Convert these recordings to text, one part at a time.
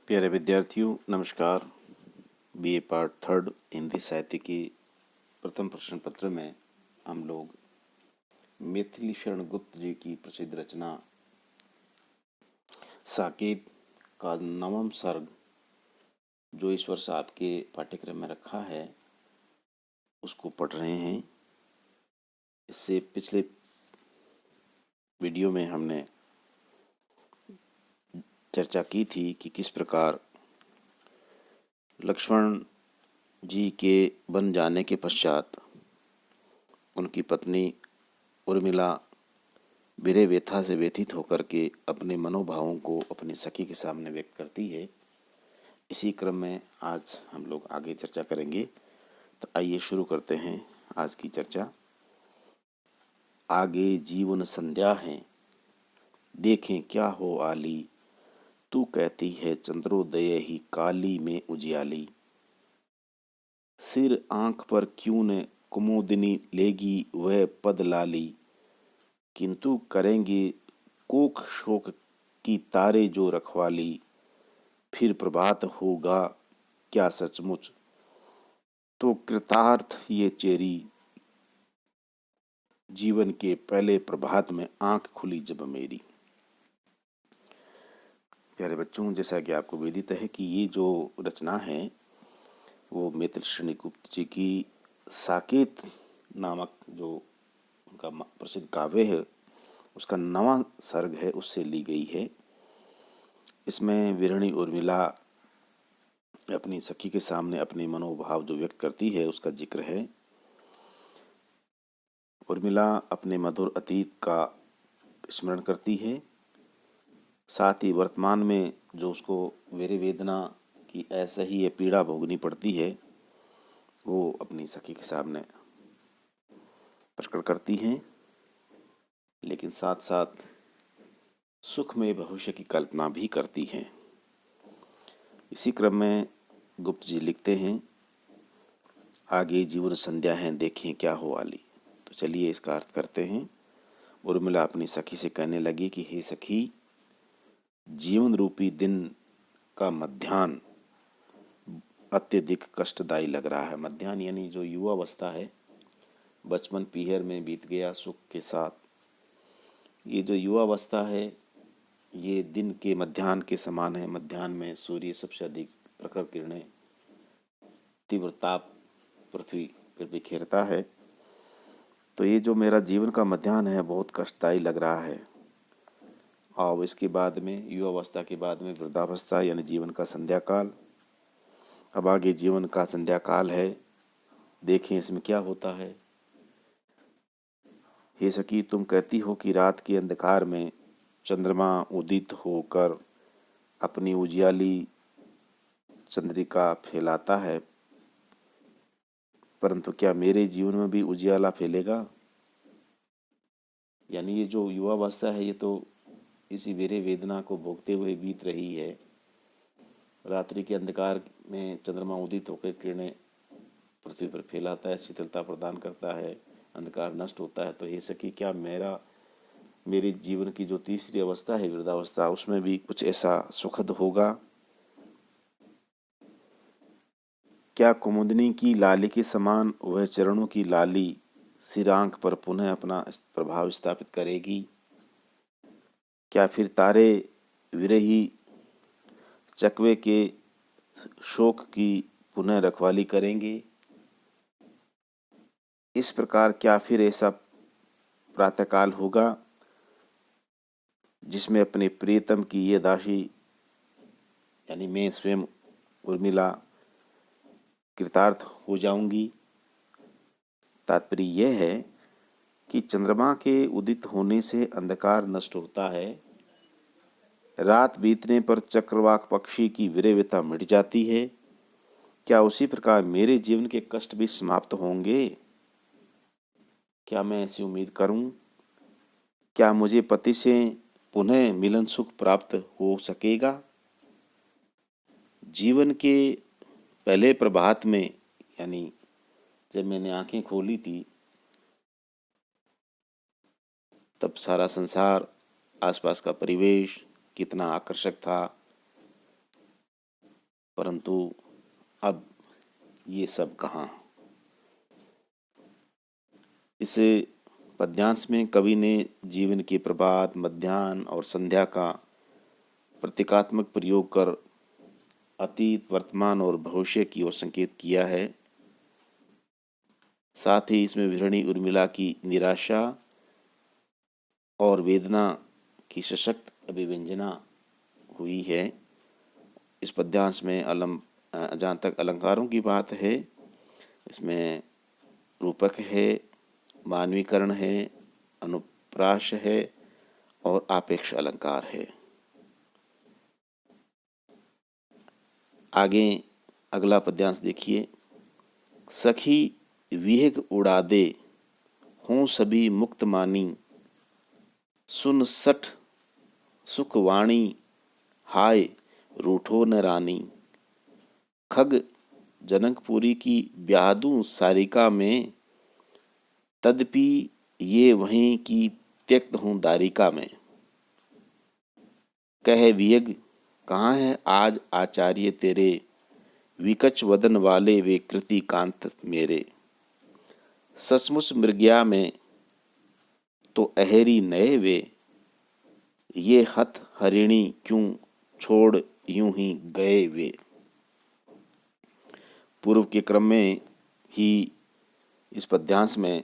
प्यारे विद्यार्थियों नमस्कार। बीए पार्ट थर्ड हिंदी साहित्य की प्रथम प्रश्न पत्र में हम लोग मैथिली शरण गुप्त जी की प्रसिद्ध रचना साकेत का नवम सर्ग जो इस वर्ष आपके पाठ्यक्रम में रखा है उसको पढ़ रहे हैं। इससे पिछले वीडियो में हमने चर्चा की थी कि किस प्रकार लक्ष्मण जी के बन जाने के पश्चात उनकी पत्नी उर्मिला विरह व्यथा से व्यथित होकर के अपने मनोभावों को अपनी सखी के सामने व्यक्त करती है। इसी क्रम में आज हम लोग आगे चर्चा करेंगे। तो आइए शुरू करते हैं आज की चर्चा। आगे जीवन संध्या है, देखें क्या हो आली, तू कहती है चंद्रोदय ही काली में उजियाली। सिर आंख पर क्यों न कुमुदिनी लेगी वह पद लाली, किंतु करेंगे कोक शोक की तारे जो रखवाली। फिर प्रभात होगा क्या सचमुच, तो कृतार्थ ये चेरी, जीवन के पहले प्रभात में आंख खुली जब मेरी। प्यारे बच्चों, जैसा कि आपको विदित है कि ये जो रचना है वो मैथिली शरण गुप्त जी की साकेत नामक जो उनका प्रसिद्ध काव्य है उसका नवा सर्ग है उससे ली गई है। इसमें वीरणी उर्मिला अपनी सखी के सामने अपने मनोभाव जो व्यक्त करती है उसका जिक्र है। उर्मिला अपने मधुर अतीत का स्मरण करती है, साथ ही वर्तमान में जो उसको वीर वेदना की ऐसे ही ये पीड़ा भोगनी पड़ती है वो अपनी सखी के सामने प्रकट करती हैं, लेकिन साथ साथ सुखमय भविष्य की कल्पना भी करती हैं। इसी क्रम में गुप्त जी लिखते हैं, आगे जीवन संध्या है देखें क्या हो आली। तो चलिए इसका अर्थ करते हैं। उर्मिला अपनी सखी से कहने लगी कि हे सखी, जीवन रूपी दिन का मध्याह्न अत्यधिक कष्टदायी लग रहा है। मध्याह्न यानी जो युवा अवस्था है, बचपन पीहर में बीत गया सुख के साथ। ये जो युवा अवस्था है ये दिन के मध्याह्न के समान है। मध्याह्न में सूर्य सबसे अधिक प्रखर किरणें तीव्र ताप पृथ्वी पर बिखेरता है। तो ये जो मेरा जीवन का मध्याह्न है बहुत कष्टदायी लग रहा है। और इसके बाद में युवावस्था के बाद में वृद्धावस्था यानी जीवन का संध्या काल। अब आगे जीवन का संध्या काल है, देखें इसमें क्या होता है। हे सखी, तुम कहती हो कि रात के अंधकार में चंद्रमा उदित होकर अपनी उजियाली चंद्रिका फैलाता है, परंतु क्या मेरे जीवन में भी उजियाला फैलेगा? यानी ये जो युवावस्था है ये तो इसी वीर वेदना को भोगते हुए बीत रही है। रात्रि के अंधकार में चंद्रमा उदित होकर किरणें पृथ्वी पर फैलाता है, शीतलता प्रदान करता है, अंधकार नष्ट होता है। तो ये सखी, क्या मेरे जीवन की जो तीसरी अवस्था है वृद्धावस्था उसमें भी कुछ ऐसा सुखद होगा? क्या कुमुदनी की लाली के समान वह चरणों की लाली सिरांक पर पुनः अपना प्रभाव स्थापित करेगी? क्या फिर तारे विरही चकवे के शोक की पुनः रखवाली करेंगे? इस प्रकार क्या फिर ऐसा प्रातःकाल होगा जिसमें अपने प्रियतम की ये दासी यानी मैं स्वयं उर्मिला कृतार्थ हो जाऊंगी? तात्पर्य यह है कि चंद्रमा के उदित होने से अंधकार नष्ट होता है, रात बीतने पर चक्रवाक पक्षी की विरहव्यथा मिट जाती है। क्या उसी प्रकार मेरे जीवन के कष्ट भी समाप्त होंगे? क्या मैं ऐसी उम्मीद करूं? क्या मुझे पति से पुनः मिलन सुख प्राप्त हो सकेगा? जीवन के पहले प्रभात में यानी जब मैंने आंखें खोली थी तब सारा संसार, आसपास का परिवेश कितना आकर्षक था। परंतु अब ये सब कहाँ। इस पद्यांश में कवि ने जीवन के प्रभात, मध्याह्न और संध्या का प्रतीकात्मक प्रयोग कर अतीत, वर्तमान और भविष्य की ओर संकेत किया है। साथ ही इसमें विरहिणी उर्मिला की निराशा और वेदना की सशक्त अभिव्यंजना हुई है। इस पद्यांश में जहाँ तक अलंकारों की बात है, इसमें रूपक है, मानवीकरण है, अनुप्रास है और आपेक्ष अलंकार है। आगे अगला पद्यांश देखिए। सखी विहग उड़ा दे, हों सभी मुक्त मानी, सुन सठ सुखवाणी, हाय रूठो न रानी। खग जनकपुरी की ब्याहदूं सारिका में, तदपि ये वहीं की त्यक्त हूँ दारिका में। कह वियग कहाँ है आज आचार्य तेरे, विकच वदन वाले वे कृति कांत मेरे। सचमुच मृग्या में तो अहेरी नए वे, ये हथ हरिणी क्यों छोड़ यूं ही गए वे। पूर्व के क्रम में ही इस पद्यांश में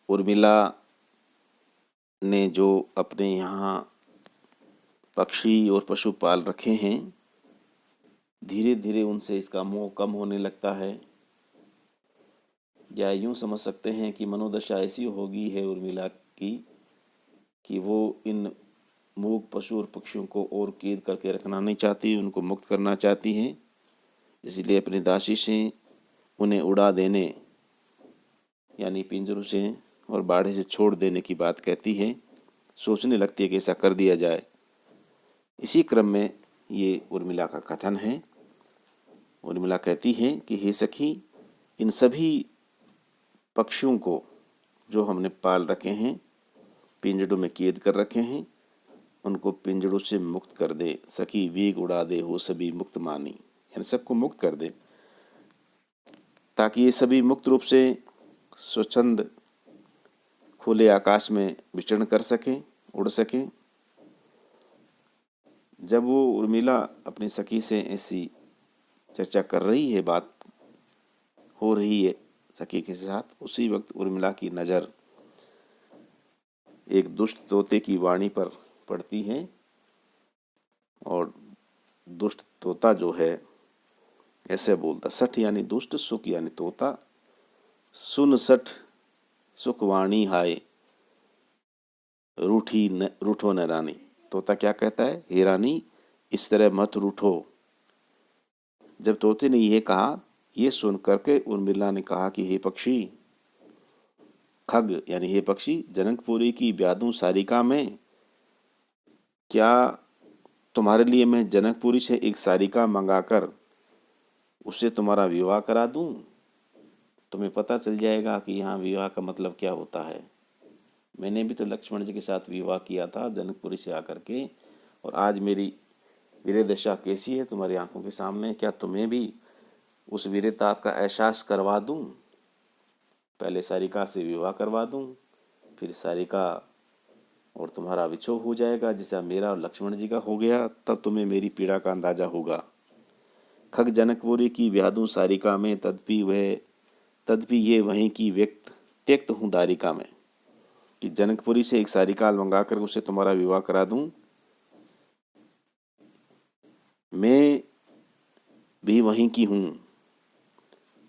उर्मिला ने जो अपने यहाँ पक्षी और पशु पाल रखे हैं, धीरे धीरे उनसे इसका मोह कम होने लगता है। या यूं समझ सकते हैं कि मनोदशा ऐसी होगी है उर्मिला की कि वो इन मूक पशु और पक्षियों को और कैद करके रखना नहीं चाहती, उनको मुक्त करना चाहती हैं। इसलिए अपनी दासी से उन्हें उड़ा देने यानी पिंजरों से और बाड़े से छोड़ देने की बात कहती है। सोचने लगती है कि ऐसा कर दिया जाए। इसी क्रम में ये उर्मिला का कथन है। उर्मिला कहती है कि हे सखी, इन सभी पक्षियों को जो हमने पाल रखे हैं, पिंजड़ों में कैद कर रखे हैं, उनको पिंजड़ों से मुक्त कर दे। सखी वेग उड़ा दे, हो सभी मुक्त मानी, यानी सबको मुक्त कर दे, ताकि ये सभी मुक्त रूप से स्वच्छंद खुले आकाश में विचरण कर सकें, उड़ सकें। जब वो उर्मिला अपनी सखी से ऐसी चर्चा कर रही है, बात हो रही है सखी के साथ, उसी वक्त उर्मिला की नज़र एक दुष्ट तोते की वाणी पर पड़ती है। और दुष्ट तोता जो है ऐसे बोलता, सठ यानी दुष्ट, सुख यानी तोता। सुन सठ सुखवाणी हाय, रूठो न रानी। तोता क्या कहता है, हे रानी इस तरह मत रूठो। जब तोते ने यह कहा, ये सुन करके उर्मिला ने कहा कि हे पक्षी, खग यानी हे पक्षी, जनकपुरी की ब्यादूं सारिका में, क्या तुम्हारे लिए मैं जनकपुरी से एक सारिका मंगाकर उससे तुम्हारा विवाह करा दूं? तुम्हें पता चल जाएगा कि यहाँ विवाह का मतलब क्या होता है। मैंने भी तो लक्ष्मण जी के साथ विवाह किया था जनकपुरी से आकर के, और आज मेरी वीरदशा कैसी है तुम्हारी आंखों के सामने। क्या तुम्हें भी उस वीरताप का एहसास करवा दूं? पहले सारिका से विवाह करवा दूं, फिर सारिका और तुम्हारा विछोह हो जाएगा, जैसा मेरा और लक्ष्मण जी का हो गया, तब तुम्हें मेरी पीड़ा का अंदाजा होगा। खग जनकपुरी की ब्यादूं सारिका में, तदपि ये वहीं की त्यक्त हूँ दारिका में, कि जनकपुरी से एक सारिका मंगाकर उससे तुम्हारा विवाह करा दूं। मैं भी वहीं की हूँ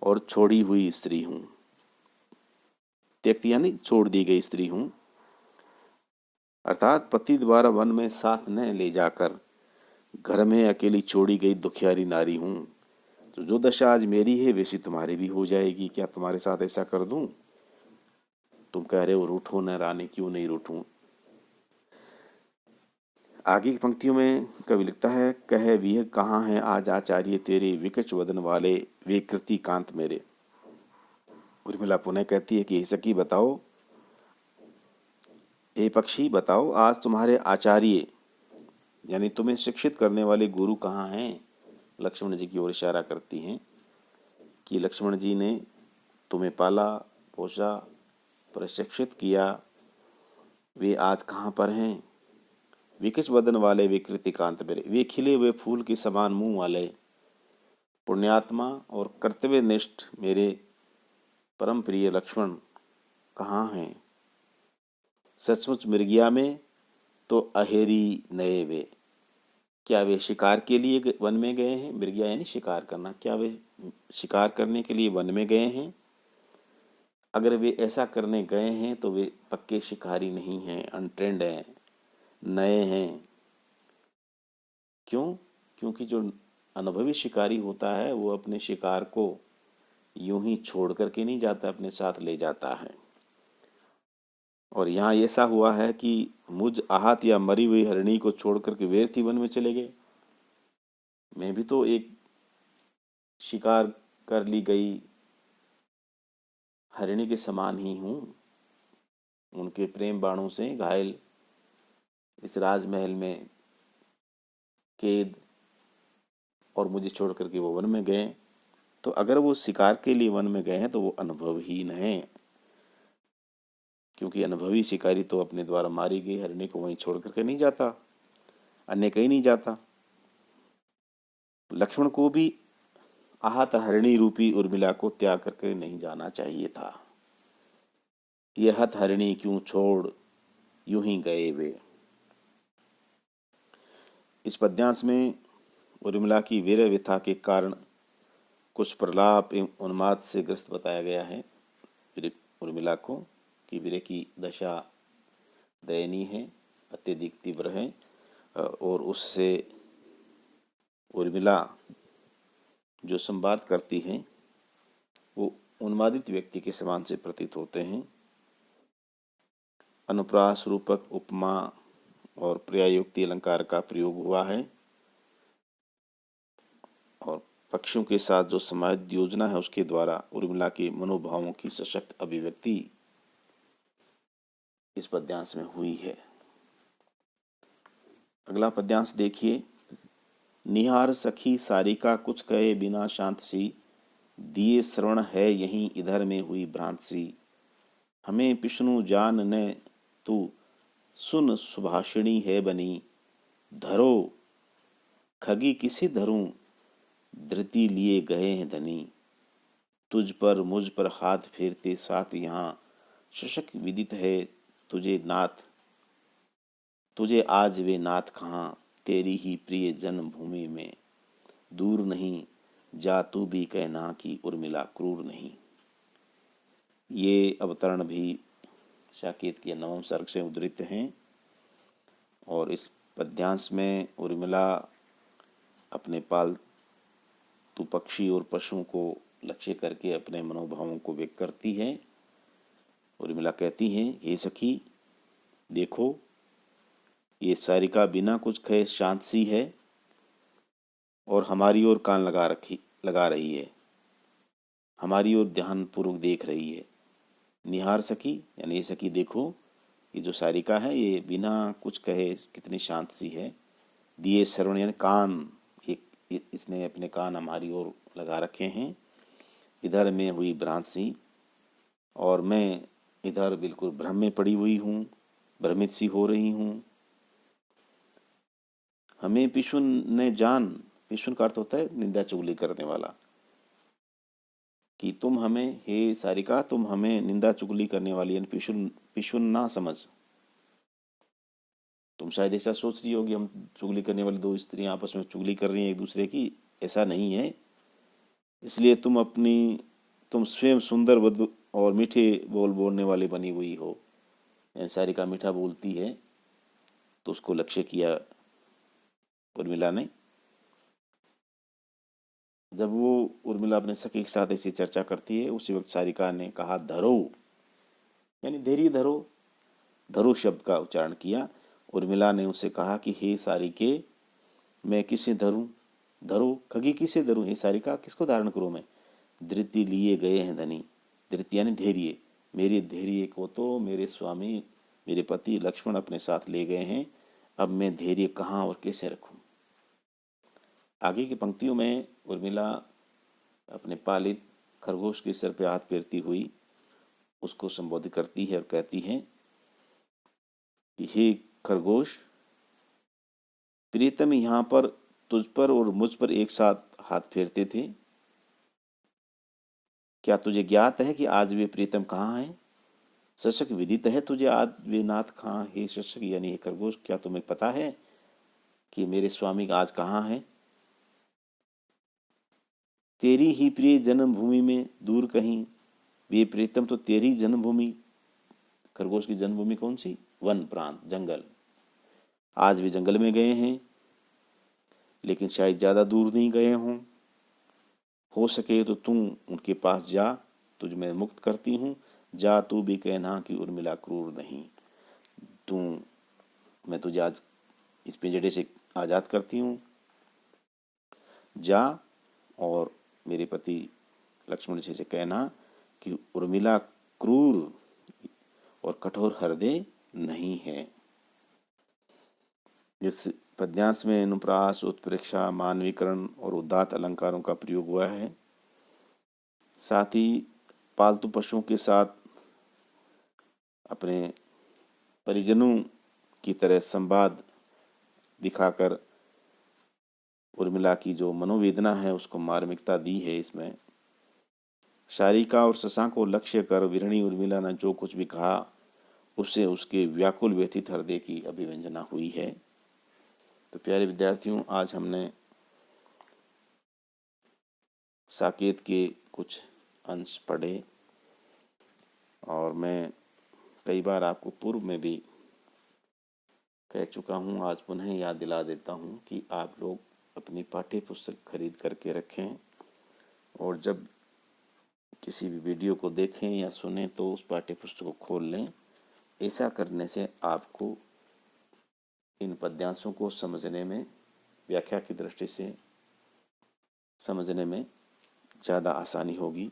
और छोड़ी हुई स्त्री हूँ। त्यक्त यानी छोड़ दी गई स्त्री हूँ, अर्थात पति द्वारा वन में साथ न ले जाकर घर में अकेली छोड़ी गई दुखियारी नारी हूँ। तो जो दशा आज मेरी है वैसी तुम्हारी भी हो जाएगी। क्या तुम्हारे साथ ऐसा कर दूं? तुम कह रहे हो रूठो न रानी, क्यों नहीं रूठूं। आगे की पंक्तियों में कवि लिखता है, कह विह कहाँ है आज आचार्य तेरे, विकच वदन वाले वे कृति कांत मेरे। उर्मिला पुनः कहती है कि हे सखी बताओ, हे पक्षी बताओ, आज तुम्हारे आचार्य यानी तुम्हें शिक्षित करने वाले गुरु कहाँ हैं? लक्ष्मण जी की ओर इशारा करती हैं कि लक्ष्मण जी ने तुम्हें पाला पोसा प्रशिक्षित किया, वे आज कहाँ पर हैं? विकच वदन वाले विकृति कांत मेरे, वे खिले हुए फूल के समान मुंह वाले पुण्यात्मा और कर्तव्यनिष्ठ मेरे परम प्रिय लक्ष्मण कहाँ हैं? सचमुच मृगिया में तो अहेरी नए वे, क्या वे शिकार के लिए वन में गए हैं? मृगिया यानी शिकार करना, क्या वे शिकार करने के लिए वन में गए हैं? अगर वे ऐसा करने गए हैं तो वे पक्के शिकारी नहीं हैं, अनट्रेंड हैं, नए हैं। क्यों? क्योंकि जो अनुभवी शिकारी होता है वो अपने शिकार को यूं ही छोड़ करके नहीं जाता, अपने साथ ले जाता है। और यहाँ ऐसा हुआ है कि मुझ आहत या मरी हुई हरिणी को छोड़ करके व्यर्थ ही वन में चले गए। मैं भी तो एक शिकार कर ली गई हरिणी के समान ही हूँ, उनके प्रेम बाणों से घायल इस राजमहल में कैद, और मुझे छोड़ करके वो वन में गए। तो अगर वो शिकार के लिए वन में गए हैं तो वो अनुभवहीन हैं, क्योंकि अनुभवी शिकारी तो अपने द्वारा मारी गई हरिणी को वहीं छोड़ करके नहीं जाता, अन्य कहीं नहीं जाता। लक्ष्मण को भी आहत हरिणी रूपी उर्मिला को त्याग करके नहीं जाना चाहिए था। यह हत हरिणी क्यों छोड़ यूं ही गए वे। इस पद्यांश में उर्मिला की वीर व्यथा के कारण कुछ प्रलाप एवं उन्माद से ग्रस्त बताया गया है उर्मिला को, कि वीर की दशा दयनीय है, अत्यधिक तीव्र है, और उससे उर्मिला जो संवाद करती हैं वो उन्मादित व्यक्ति के समान से प्रतीत होते हैं। अनुप्रास रूपक उपमा और पर्यायोक्ति अलंकार का प्रयोग हुआ है, और पक्षियों के साथ जो समाहित योजना है उसके द्वारा उर्मिला के मनोभावों की सशक्त अभिव्यक्ति इस पद्यांश में हुई है। अगला पद्यांश देखिए। निहार सखी सारिका कुछ कहे बिना शांत सी, दिए श्रवण है यहीं इधर में हुई भ्रांत सी। हमें विष्णु जान ने तू सुन सुभाषिणी है बनी, धरो खगी किसे धरूं धृति लिए गए हैं धनी। तुझ पर मुझ पर हाथ फेरते साथ यहाँ शशक विदित है तुझे नाथ, तुझे आज वे नाथ कहाँ तेरी ही प्रिय जन्मभूमि में, दूर नहीं जा तू भी कहना कि उर्मिला क्रूर नहीं। ये अवतरण भी साकेत के 9वें सर्ग से उद्धृत हैं, और इस पद्यांश में उर्मिला अपने पालतू पक्षी और पशुओं को लक्ष्य करके अपने मनोभावों को व्यक्त करती है। उर्मिला कहती हैं, हे सखी देखो, ये सारिका बिना कुछ कहे शांत सी है और हमारी ओर कान लगा रही है, हमारी ओर ध्यान पूर्वक देख रही है। निहार सखी यानी ये सखी देखो, ये जो सारिका है ये बिना कुछ कहे कितनी शांत सी है। दिए श्रवण यानी कान, इसने अपने कान हमारी ओर लगा रखे हैं। इधर में हुई भ्रांत सी, और मैं इधर बिल्कुल भ्रम में पड़ी हुई हूँ, भ्रमित सी हो रही हूँ। हमें पिशुन ने जान, पिशुन का अर्थ होता है निंदा चुगली करने वाला, कि तुम हमें, हे सारिका तुम हमें निंदा चुगली करने वाली यानी पिशुन ना समझ। तुम शायद ऐसा सोच रही होगी हम चुगली करने वाली दो स्त्रियां आपस में चुगली कर रही हैं एक दूसरे की, ऐसा नहीं है। इसलिए तुम स्वयं सुंदर वधु और मीठे बोल बोलने वाली बनी हुई हो। यानी सारिका मीठा बोलती है, तो उसको लक्ष्य किया उर्मिला ने। जब वो उर्मिला अपने सखी के साथ ऐसी चर्चा करती है, उसी वक्त सारिका ने कहा धरो, यानी धैर्य धरो, धरो शब्द का उच्चारण किया। उर्मिला ने उससे कहा कि हे सारिके, मैं किसे धरूं, धरो खगी किसे धरूं, हे सारिका किसको धारण करूं मैं। धृति लिए गए हैं धनी, धृति यानी धैर्य, मेरे धैर्य को तो मेरे स्वामी मेरे पति लक्ष्मण अपने साथ ले गए हैं, अब मैं धैर्य कहाँ और कैसे रखूं। आगे की पंक्तियों में उर्मिला अपने पालित खरगोश के सिर पे हाथ फेरती हुई उसको संबोधित करती है और कहती है कि हे खरगोश, प्रीतम यहाँ पर तुझ पर और मुझ पर एक साथ हाथ फेरते थे। क्या तुझे ज्ञात है कि आज वे प्रीतम कहाँ हैं? शशक, विदित है तुझे आज वे नाथ कहाँ? हे शशक यानी हे खरगोश, क्या तुम्हें पता है कि मेरे स्वामी आज कहाँ हैं? तेरी ही प्रिय जन्मभूमि में दूर कहीं। वे प्रीतम तो तेरी जन्मभूमि, खरगोश की जन्मभूमि कौन सी? वन प्रांत, जंगल। आज वे जंगल में गए हैं, लेकिन शायद ज्यादा दूर नहीं गए हों। हो सके तो तू उनके पास जा, तुझ मैं मुक्त करती हूँ। जा तू भी कहना कि उर्मिला क्रूर नहीं। तू मैं तुझे आज इस पिंजड़े से आज़ाद करती हूँ। जा और मेरे पति लक्ष्मण जी से कहना कि उर्मिला क्रूर और कठोर हृदय नहीं है। इस पद्यांश में अनुप्रास, उत्प्रेक्षा, मानवीकरण और उदात्त अलंकारों का प्रयोग हुआ है। साथ ही पालतू पशुओं के साथ अपने परिजनों की तरह संवाद दिखाकर उर्मिला की जो मनोवेदना है उसको मार्मिकता दी है। इसमें शारिका और शशांक को लक्ष्य कर विरणी उर्मिला ने जो कुछ भी कहा उससे उसके व्याकुल व्यथित हृदय की अभिव्यंजना हुई है। तो प्यारे विद्यार्थियों, आज हमने साकेत के कुछ अंश पढ़े और मैं कई बार आपको पूर्व में भी कह चुका हूँ, आज पुनः याद दिला देता हूँ कि आप लोग अपनी पाठ्य पुस्तक खरीद करके रखें और जब किसी भी वीडियो को देखें या सुने तो उस पाठ्य पुस्तक को खोल लें। ऐसा करने से आपको इन पद्यांशों को समझने में, व्याख्या की दृष्टि से समझने में ज़्यादा आसानी होगी।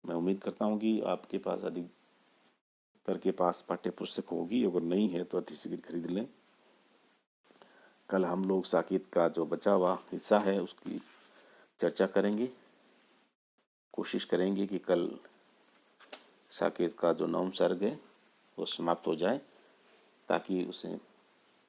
मैं उम्मीद करता हूँ कि आपके पास अधिकतर के पास पाठ्य पुस्तक होगी, अगर नहीं है तो अतिशीघ्र खरीद लें। कल हम लोग साकेत का जो बचा हुआ हिस्सा है उसकी चर्चा करेंगे। कोशिश करेंगे कि कल साकेत का जो 9वां सर्ग है वो समाप्त हो जाए, ताकि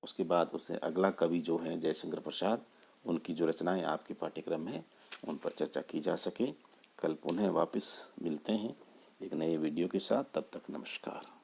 उसके बाद उसे अगला कवि जो हैं जयशंकर प्रसाद, उनकी जो रचनाएं आपके पाठ्यक्रम में उन पर चर्चा की जा सके। कल पुनः वापस मिलते हैं एक नए वीडियो के साथ। तब तक नमस्कार।